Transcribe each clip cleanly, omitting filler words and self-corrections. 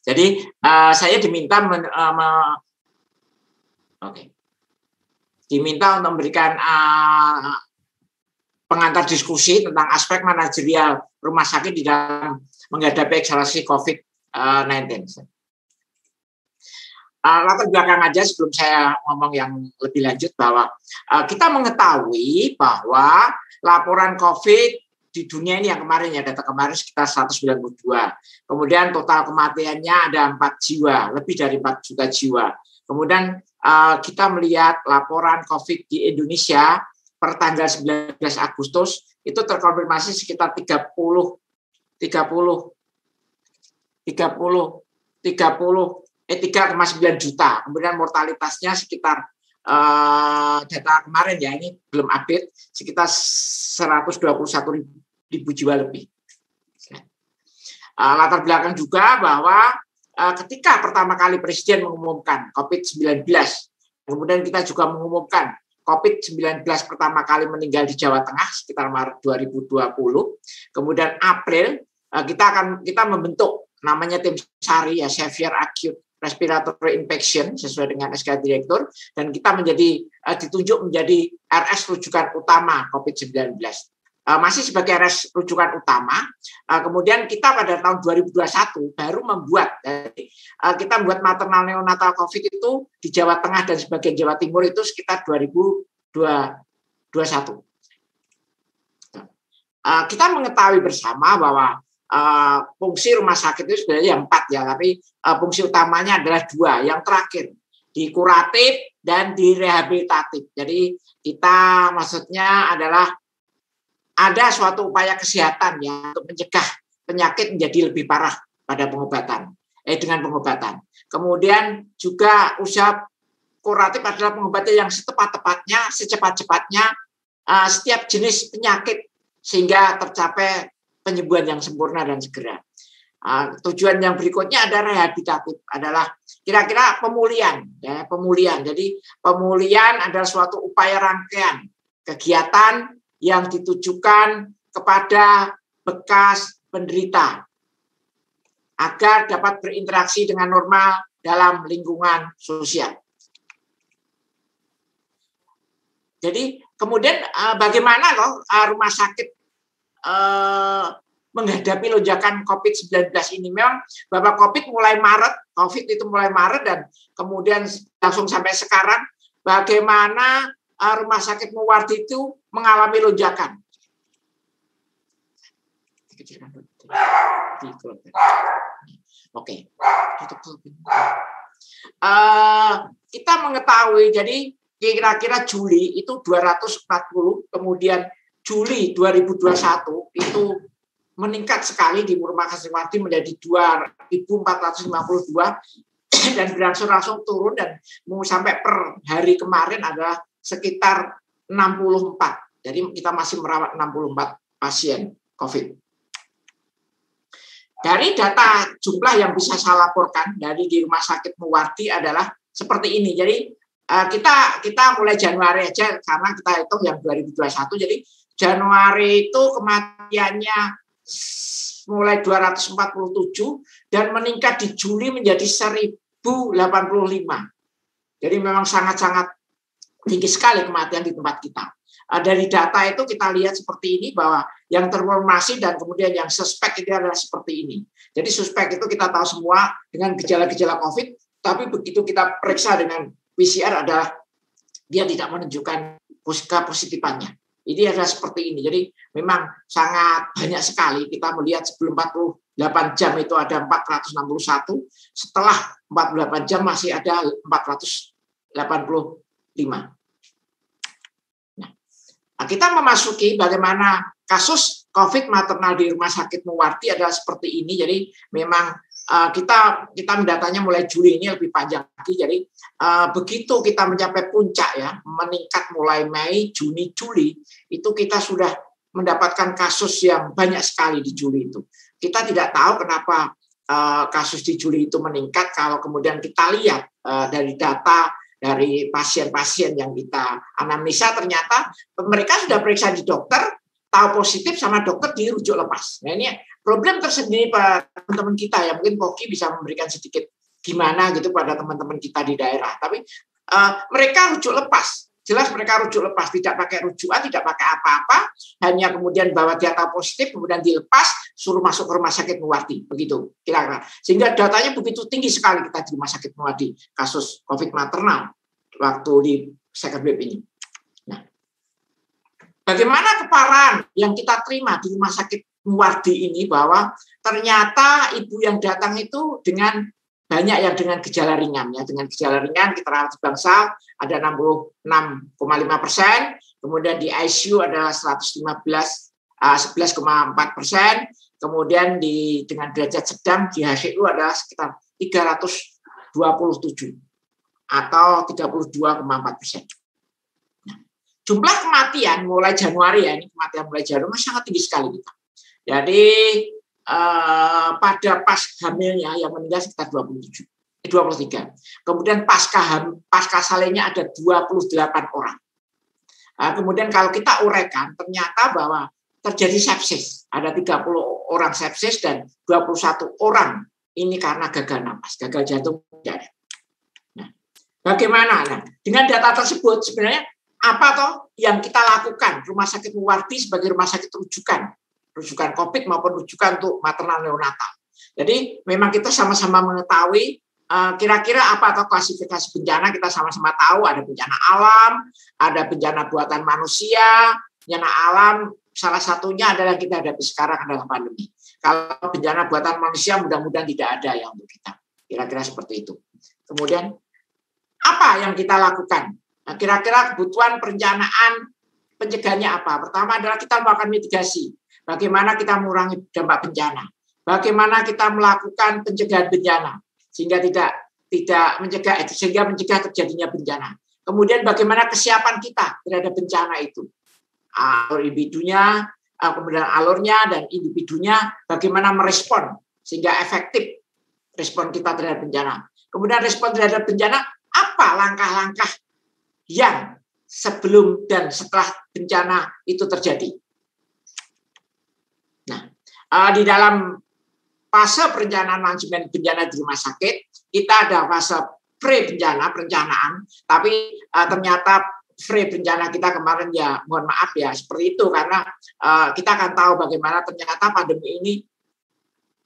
Jadi saya diminta diminta untuk memberikan pengantar diskusi tentang aspek manajerial rumah sakit di dalam menghadapi akselerasi COVID-19. Latar belakang aja sebelum saya ngomong yang lebih lanjut bahwa kita mengetahui bahwa laporan COVID di dunia ini yang kemarin ya, data kemarin sekitar 192. Kemudian total kematiannya ada 4 jiwa, lebih dari 4 juta jiwa. Kemudian kita melihat laporan COVID di Indonesia per tanggal 19 Agustus itu terkonfirmasi sekitar 3,9 juta. Kemudian mortalitasnya sekitar data kemarin ya, ini belum update, sekitar 121.000 jiwa lebih. Latar belakang juga bahwa ketika pertama kali Presiden mengumumkan COVID-19, kemudian kita juga mengumumkan COVID-19 pertama kali meninggal di Jawa Tengah sekitar Maret 2020. Kemudian April kita membentuk namanya tim SARI ya, Severe Acute Respiratory Infection sesuai dengan SK Direktur, dan kita ditunjuk menjadi RS rujukan utama COVID-19. Masih sebagai RS rujukan utama. Kemudian kita pada tahun 2021 baru kita membuat maternal neonatal COVID itu di Jawa Tengah dan sebagian Jawa Timur itu sekitar 2021. Kita mengetahui bersama bahwa fungsi rumah sakit itu sebenarnya 4 ya, tapi fungsi utamanya adalah 2. Yang terakhir di kuratif dan di rehabilitatif. Jadi kita maksudnya adalah ada suatu upaya kesehatan ya untuk mencegah penyakit menjadi lebih parah pada dengan pengobatan. Kemudian juga usaha kuratif adalah pengobatan yang setepat-tepatnya, secepat-cepatnya setiap jenis penyakit sehingga tercapai penyembuhan yang sempurna dan segera. Tujuan yang berikutnya ada rehabilitatif, adalah kira-kira pemulihan. Jadi pemulihan adalah suatu upaya rangkaian kegiatan yang ditujukan kepada bekas penderita agar dapat berinteraksi dengan normal dalam lingkungan sosial. Jadi kemudian bagaimana rumah sakit menghadapi lonjakan COVID-19 ini? Memang Bapak COVID itu mulai Maret dan kemudian langsung sampai sekarang, bagaimana rumah sakit Muwardi itu mengalami lonjakan. Oke. Kita mengetahui, jadi kira-kira Juli itu 240, kemudian Juli 2021 itu meningkat sekali di Rumah Sakit Muwardi menjadi 2.452 dan berangsur-angsur turun dan sampai per hari kemarin adalah sekitar 64. Jadi kita masih merawat 64 pasien COVID. Dari data jumlah yang bisa saya laporkan dari di Rumah Sakit Muwardi adalah seperti ini. Jadi kita mulai Januari aja karena kita hitung yang 2021. Jadi Januari itu kematiannya mulai 247 dan meningkat di Juli menjadi 1085. Jadi memang sangat-sangat tinggi sekali kematian di tempat kita. Dari data itu kita lihat seperti ini bahwa yang terkonfirmasi dan kemudian yang suspek itu adalah seperti ini. Jadi suspek itu kita tahu semua dengan gejala-gejala COVID, tapi begitu kita periksa dengan PCR adalah dia tidak menunjukkan kepositifannya. Ini adalah seperti ini. Jadi memang sangat banyak sekali. Kita melihat sebelum 48 jam itu ada 461, setelah 48 jam masih ada 485. Nah, kita memasuki bagaimana kasus COVID maternal di Rumah Sakit Muwardi adalah seperti ini. Jadi memang kita mendatanya mulai Juli, ini lebih panjang lagi. Jadi begitu kita mencapai puncak ya, meningkat mulai Mei, Juni, Juli, itu kita sudah mendapatkan kasus yang banyak sekali di Juli itu. Kita tidak tahu kenapa kasus di Juli itu meningkat. Kalau kemudian kita lihat dari data dari pasien-pasien yang kita anamnesa, ternyata mereka sudah periksa di dokter, tahu positif sama dokter dirujuk lepas. Nah, ini problem tersendiri pada teman-teman kita ya, mungkin Poki bisa memberikan sedikit gimana gitu pada teman-teman kita di daerah. Tapi mereka rujuk lepas. Jelas mereka rujuk lepas, tidak pakai rujukan, tidak pakai apa-apa, hanya kemudian bahwa dia tahu positif, kemudian dilepas, suruh masuk ke rumah sakit Muwardi, begitu kira-kira. Sehingga datanya begitu tinggi sekali kita di rumah sakit Muwardi, kasus COVID maternal waktu di second wave ini. Nah, bagaimana keparahan yang kita terima di rumah sakit Muwardi ini, bahwa ternyata ibu yang datang itu dengan banyak yang dengan gejala ringan ya, dengan gejala ringan kita rawat di Bangsal ada 66,5%, kemudian di ICU ada 11,4%, kemudian dengan derajat sedang di HCU ada sekitar 327 atau 32,4%. Nah, jumlah kematian mulai Januari ya, ini kematian mulai Januari sangat tinggi sekali kita. Jadi pada pas hamilnya yang meninggal sekitar 23. Kemudian pasca salinnya ada 28 orang. Kemudian kalau kita uraikan ternyata bahwa terjadi sepsis. Ada 30 orang sepsis dan 21 orang ini karena gagal napas, gagal jantung. Nah, bagaimana? Nah, dengan data tersebut sebenarnya apa toh yang kita lakukan Rumah Sakit Muwardi sebagai rumah sakit rujukan COVID maupun rujukan untuk maternal neonatal. Jadi memang kita sama-sama mengetahui kira-kira apa atau klasifikasi bencana, kita sama-sama tahu ada bencana alam, ada bencana buatan manusia. Bencana alam salah satunya adalah kita hadapi sekarang adalah pandemi. Kalau bencana buatan manusia mudah-mudahan tidak ada yang untuk kita. Kira-kira seperti itu. Kemudian apa yang kita lakukan? Nah, kira-kira kebutuhan perencanaan pencegahannya apa? Pertama adalah kita melakukan mitigasi. Bagaimana kita mengurangi dampak bencana? Bagaimana kita melakukan pencegahan bencana sehingga mencegah terjadinya bencana. Kemudian bagaimana kesiapan kita terhadap bencana itu? Alur individunya, kemudian alurnya dan individunya bagaimana merespon sehingga efektif respon kita terhadap bencana. Kemudian respon terhadap bencana, apa langkah-langkah yang sebelum dan setelah bencana itu terjadi? Di dalam fase perencanaan manajemen bencana di rumah sakit, kita ada fase pre-bencana, perencanaan, tapi ternyata pre-bencana kita kemarin ya mohon maaf ya seperti itu, karena kita akan tahu bagaimana ternyata pandemi ini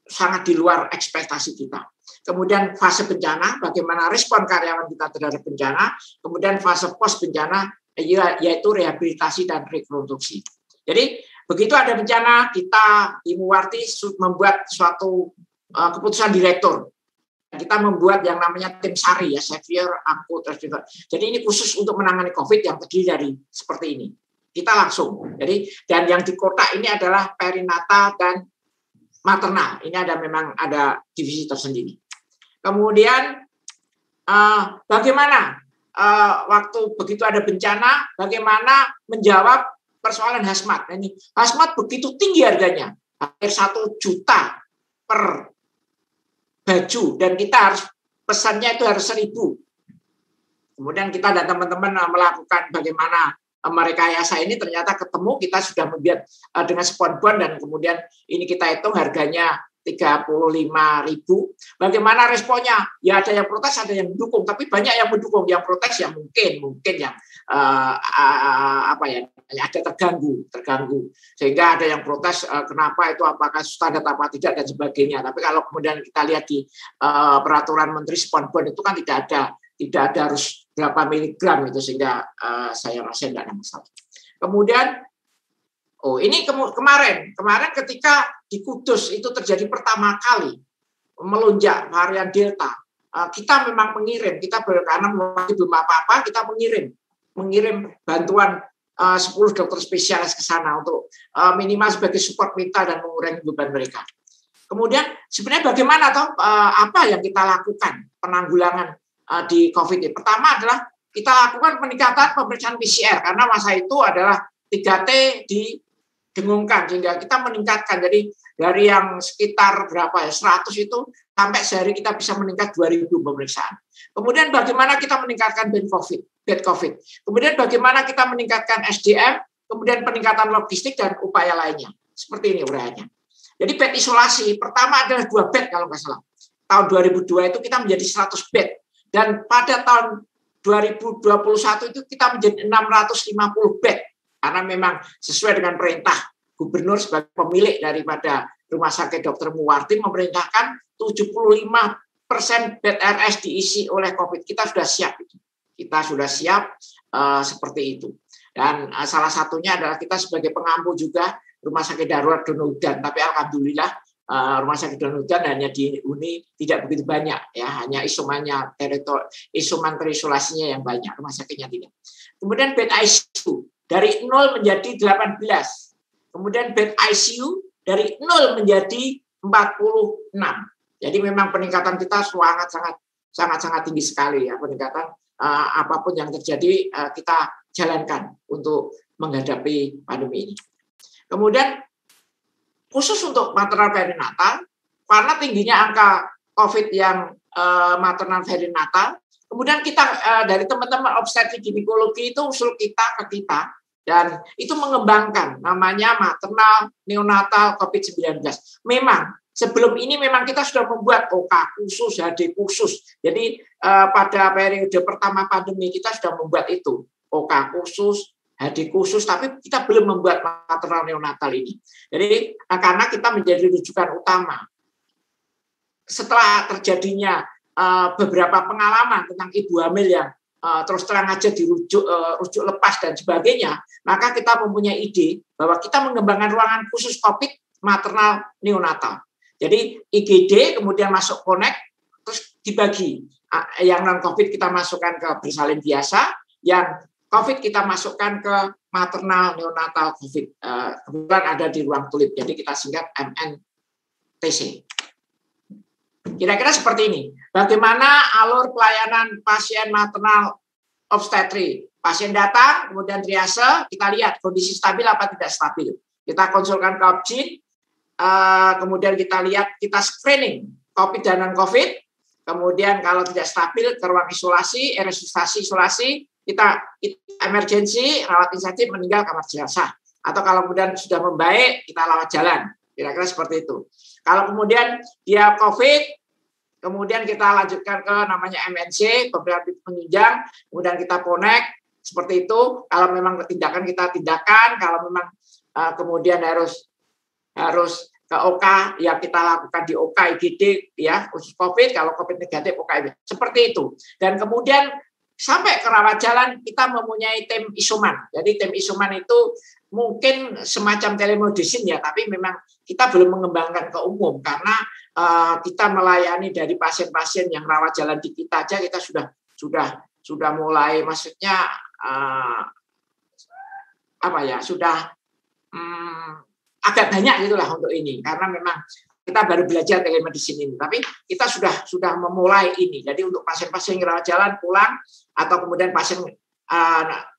sangat di luar ekspektasi kita. Kemudian fase bencana, bagaimana respon karyawan kita terhadap bencana, kemudian fase post bencana yaitu rehabilitasi dan rekonstruksi. Jadi begitu ada bencana, kita di Muwardi membuat suatu keputusan direktur. Kita membuat yang namanya tim SARI ya, Severe Acute Respiratory. Jadi ini khusus untuk menangani COVID yang terdiri dari seperti ini. Kita langsung. Jadi dan yang di kota ini adalah perinata dan maternal. Ini memang ada divisi tersendiri. Kemudian bagaimana waktu begitu ada bencana, bagaimana menjawab persoalan hazmat. Ini hazmat begitu tinggi harganya, hampir 1 juta per baju, dan kita harus pesannya itu harus 1.000. Kemudian kita dan teman-teman melakukan bagaimana merekayasa ini, ternyata ketemu kita sudah membuat dengan spon-bon dan kemudian ini kita hitung harganya 35.000. Bagaimana responnya? Ya ada yang protes, ada yang mendukung, tapi banyak yang mendukung. Yang protes yang mungkin yang ada terganggu, sehingga ada yang protes kenapa itu, apakah standar apa tidak dan sebagainya. Tapi kalau kemudian kita lihat di peraturan Menteri spon-bon itu kan tidak ada harus berapa miligram itu, sehingga saya rasa tidak ada masalah. Kemudian ini kemarin ketika di Kudus itu terjadi pertama kali melonjak varian Delta, kita memang mengirim, karena belum apa-apa, kita mengirim bantuan 10 dokter spesialis ke sana untuk minimal sebagai support mental dan mengurangi beban mereka. Kemudian sebenarnya bagaimana apa yang kita lakukan penanggulangan di COVID ini? Pertama adalah kita lakukan peningkatan pemeriksaan PCR, karena masa itu adalah 3T didengungkan, sehingga kita meningkatkan. Jadi dari yang sekitar 100 itu sampai sehari kita bisa meningkat 2.000 pemeriksaan. Kemudian bagaimana kita meningkatkan bed COVID. Kemudian bagaimana kita meningkatkan SDM, kemudian peningkatan logistik dan upaya lainnya. Seperti ini uraiannya. Jadi bed isolasi pertama adalah 2 bed kalau nggak salah. Tahun 2002 itu kita menjadi 100 bed. Dan pada tahun 2021 itu kita menjadi 650 bed. Karena memang sesuai dengan perintah gubernur sebagai pemilik daripada Rumah Sakit Dr. Muwardi memerintahkan 75% bed RS diisi oleh COVID. Kita sudah siap. Kita sudah siap seperti itu. Dan salah satunya adalah kita sebagai pengampu juga Rumah Sakit Darurat Donohudan. Tapi alhamdulillah Rumah Sakit Donohudan hanya di Uni tidak begitu banyak, ya, hanya isoman terisolasinya yang banyak, rumah sakitnya tidak. Kemudian bed ICU dari 0 menjadi 18. Kemudian bed ICU dari 0 menjadi 46. Jadi memang peningkatan kita sangat tinggi sekali, ya, peningkatan apapun yang terjadi kita jalankan untuk menghadapi pandemi ini. Kemudian khusus untuk maternal perinatal, karena tingginya angka COVID yang maternal perinatal, kemudian kita dari teman-teman obstetrik ginekologi itu usul kita ke kita, dan itu mengembangkan namanya maternal neonatal COVID-19. Memang sebelum ini memang kita sudah membuat OK khusus, HD khusus. Jadi pada periode pertama pandemi kita sudah membuat itu, OK khusus, HD khusus, tapi kita belum membuat maternal neonatal ini. Jadi karena kita menjadi rujukan utama. Setelah terjadinya beberapa pengalaman tentang ibu hamil yang terus terang aja rujuk lepas dan sebagainya, maka kita mempunyai ide bahwa kita mengembangkan ruangan khusus COVID maternal neonatal. Jadi IGD kemudian masuk connect, terus dibagi. Yang non-COVID kita masukkan ke bersalin biasa, yang COVID kita masukkan ke maternal neonatal COVID. Kebetulan ada di ruang tulip, jadi kita singkat MNTC. Kira-kira seperti ini. Bagaimana alur pelayanan pasien maternal obstetri? Pasien datang, kemudian triase, kita lihat kondisi stabil apa tidak stabil. Kita konsulkan ke Obgyn, kemudian kita lihat, kita screening COVID dan non-COVID. Kemudian kalau tidak stabil ke ruang isolasi, resusitasi isolasi, kita emergensi, rawat intensif, meninggal kamar jenazah. Atau kalau kemudian sudah membaik, kita rawat jalan. Kira-kira seperti itu. Kalau kemudian dia COVID, kemudian kita lanjutkan ke namanya MNC, pemberian penunjang, kemudian kita connect, seperti itu. Kalau memang tindakan kita tindakan, kalau memang kemudian harus ke OK, ya kita lakukan di OK IGD, ya khusus COVID, kalau COVID negatif OK, seperti itu. Dan kemudian sampai ke rawat jalan kita mempunyai tim isoman. Jadi tim isoman itu mungkin semacam telemedicine ya, tapi memang kita belum mengembangkan ke umum karena kita melayani dari pasien-pasien yang rawat jalan di kita aja kita sudah mulai, maksudnya sudah agak banyak gitulah untuk ini, karena memang kita baru belajar telemedicine ini, tapi kita sudah memulai ini. Jadi untuk pasien-pasien yang rawat jalan pulang atau kemudian pasien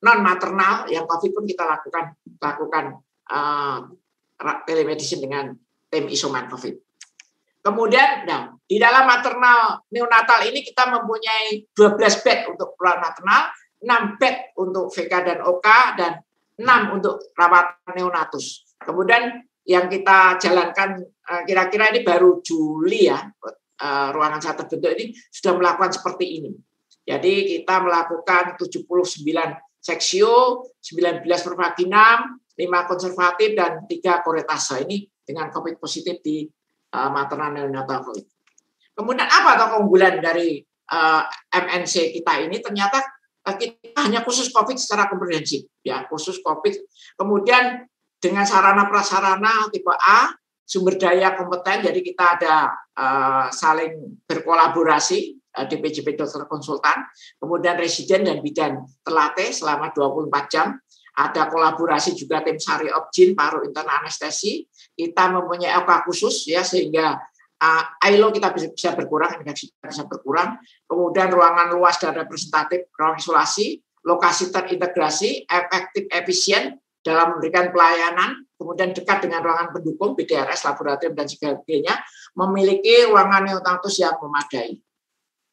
non maternal yang COVID pun kita lakukan telemedicine dengan tim isoman COVID. Kemudian di dalam maternal neonatal ini kita mempunyai 12 bed untuk ruang maternal, 6 bed untuk VK dan OK, dan 6 untuk rawat neonatus. Kemudian yang kita jalankan kira-kira ini baru Juli ya, ruangan saya terbentuk ini sudah melakukan seperti ini. Jadi kita melakukan 79 seksio, 19 pervaginam, 5 konservatif, dan 3 koretase ini dengan COVID positif di maternal neonatal COVID. Kemudian apa keunggulan dari MNC kita ini? Ternyata kita hanya khusus COVID secara komprehensif, ya khusus COVID. Kemudian dengan sarana prasarana tipe A, sumber daya kompeten, jadi kita ada saling berkolaborasi, DPJP dokter konsultan, kemudian residen dan bidan terlatih selama 24 jam, ada kolaborasi juga tim sari Obgyn, paru internal anestesi, kita mempunyai OK khusus ya sehingga ILO kita bisa berkurang, infeksi bisa berkurang, kemudian ruangan luas dan representatif, ruang isolasi, lokasi terintegrasi, efektif, efisien dalam memberikan pelayanan, kemudian dekat dengan ruangan pendukung, BDRS, laboratorium, dan sebagainya, memiliki ruangan neonatus yang memadai.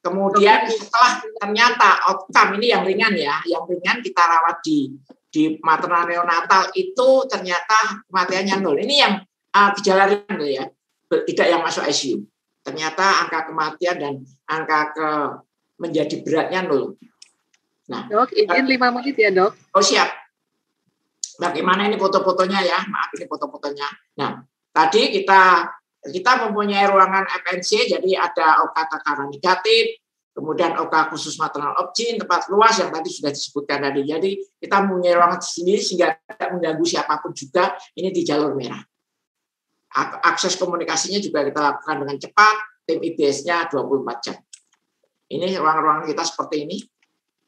Kemudian setelah ternyata outcome ini yang ringan ya, yang ringan kita rawat di di maternal neonatal itu ternyata kematiannya 0. Ini yang gejala ringan ya, tidak yang masuk ICU. Ternyata angka kematian dan angka menjadi beratnya 0. Nah, Dok, izin 5 menit ya, Dok. Oh, siap. Bagaimana ini foto-fotonya ya? Maaf, ini foto-fotonya. Nah, tadi kita mempunyai ruangan FNC, jadi ada OK tekanan negatif, kemudian OK khusus maternal opjin, tempat luas yang tadi sudah disebutkan tadi. Jadi kita mempunyai ruangan sendiri sehingga tidak mengganggu siapapun juga. Ini di jalur merah. Akses komunikasinya juga kita lakukan dengan cepat. Tim IBS-nya 24 jam. Ini ruangan-ruangan kita seperti ini.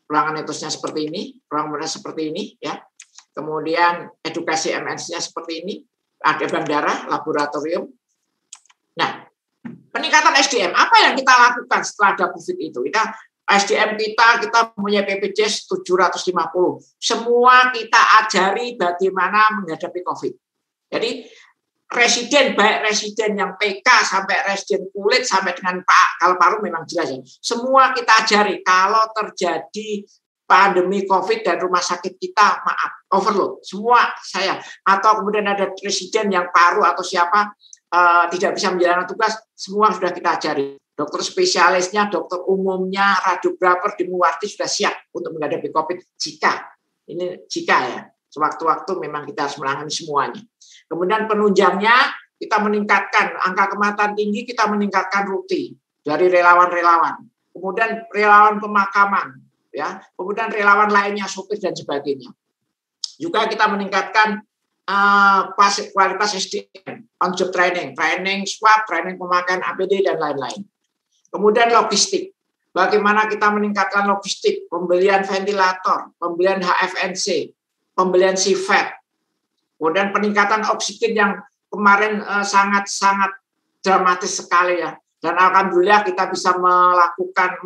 Ruangan etusnya seperti ini, ruang merah seperti ini, ya. Kemudian edukasi MNC-nya seperti ini, ada bandara, laboratorium. Nah, peningkatan SDM, apa yang kita lakukan setelah ada COVID itu? SDM kita mempunyai PPDS 750. Semua kita ajari bagaimana menghadapi COVID. Jadi, baik residen yang PK sampai residen kulit sampai dengan kalau paru memang jelas ya. Semua kita ajari kalau terjadi pandemi COVID dan rumah sakit kita overload semua saya, atau kemudian ada residen yang paru atau siapa tidak bisa menjalankan tugas, semua sudah kita ajari. Dokter spesialisnya, dokter umumnya, radiografer, demoarti sudah siap untuk menghadapi COVID jika ya, sewaktu-waktu memang kita harus menangani semuanya. Kemudian penunjangnya kita meningkatkan angka kematian tinggi, kita meningkatkan rutin dari relawan-relawan. Kemudian relawan pemakaman, ya. Kemudian relawan lainnya, sopir dan sebagainya. Juga kita meningkatkan kualitas SDM, on job training swab, training pemakaian APD dan lain-lain. Kemudian logistik. Bagaimana kita meningkatkan logistik, pembelian ventilator, pembelian HFNC, pembelian CVET. Kemudian peningkatan oksigen yang kemarin sangat-sangat dramatis sekali ya. Dan alhamdulillah kita bisa melakukan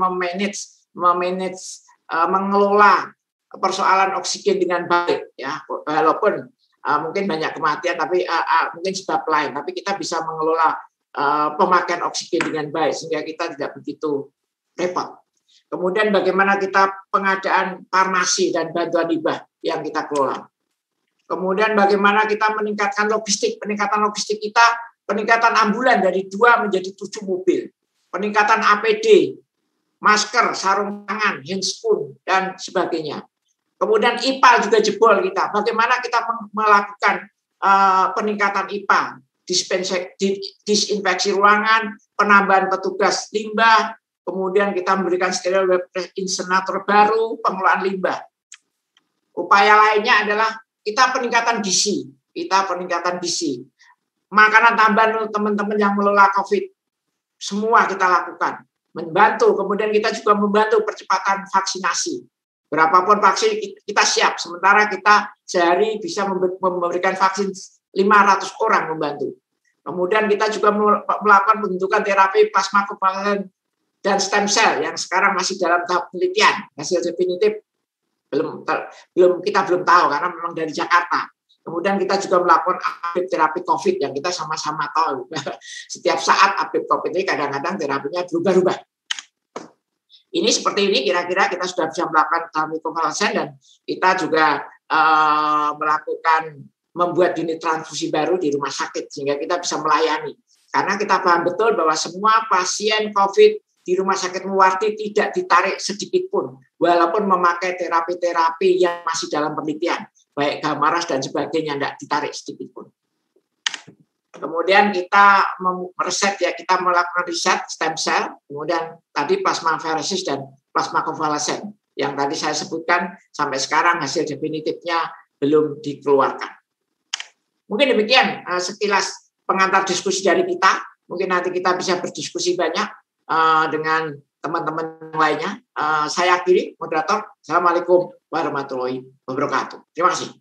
mengelola persoalan oksigen dengan baik ya. Walaupun mungkin banyak kematian tapi mungkin sebab lain, tapi kita bisa mengelola pemakaian oksigen dengan baik sehingga kita tidak begitu repot. Kemudian bagaimana kita pengadaan farmasi dan bantuan hibah yang kita kelola. Kemudian bagaimana kita meningkatkan logistik. Peningkatan logistik kita, peningkatan ambulan dari 2 menjadi 7 mobil. Peningkatan APD, masker, sarung tangan, handscoon, dan sebagainya. Kemudian IPA juga jebol kita. Bagaimana kita melakukan peningkatan IPA, disinfeksi ruangan, penambahan petugas limbah, kemudian kita memberikan steril insenator baru, pengelolaan limbah. Upaya lainnya adalah kita peningkatan gizi, makanan tambahan untuk teman-teman yang mengelola COVID, semua kita lakukan, membantu. Kemudian kita juga membantu percepatan vaksinasi. Berapapun vaksin kita siap. Sementara kita sehari bisa memberikan vaksin 500 orang membantu. Kemudian kita juga melakukan pembentukan terapi plasma kovalen dan stem cell yang sekarang masih dalam tahap penelitian. Hasil definitif kita belum tahu karena memang dari Jakarta. Kemudian kita juga melakukan update terapi COVID yang kita sama-sama tahu. Setiap saat update COVID ini kadang-kadang terapinya berubah-ubah. Ini seperti ini kira-kira kita sudah bisa melakukan terapi konvalesen dan kita juga membuat unit transfusi baru di rumah sakit sehingga kita bisa melayani. Karena kita paham betul bahwa semua pasien COVID di rumah sakit Muwardi tidak ditarik sedikit pun, walaupun memakai terapi-terapi yang masih dalam penelitian, baik gamma ras dan sebagainya, tidak ditarik sedikit pun. Kemudian kita kita melakukan riset stem cell, kemudian tadi plasmaferesis dan plasma konvalesen yang tadi saya sebutkan sampai sekarang hasil definitifnya belum dikeluarkan. Mungkin demikian sekilas pengantar diskusi dari kita. Mungkin nanti kita bisa berdiskusi banyak dengan teman-teman lainnya. Saya akhiri, moderator. Assalamualaikum warahmatullahi wabarakatuh. Terima kasih.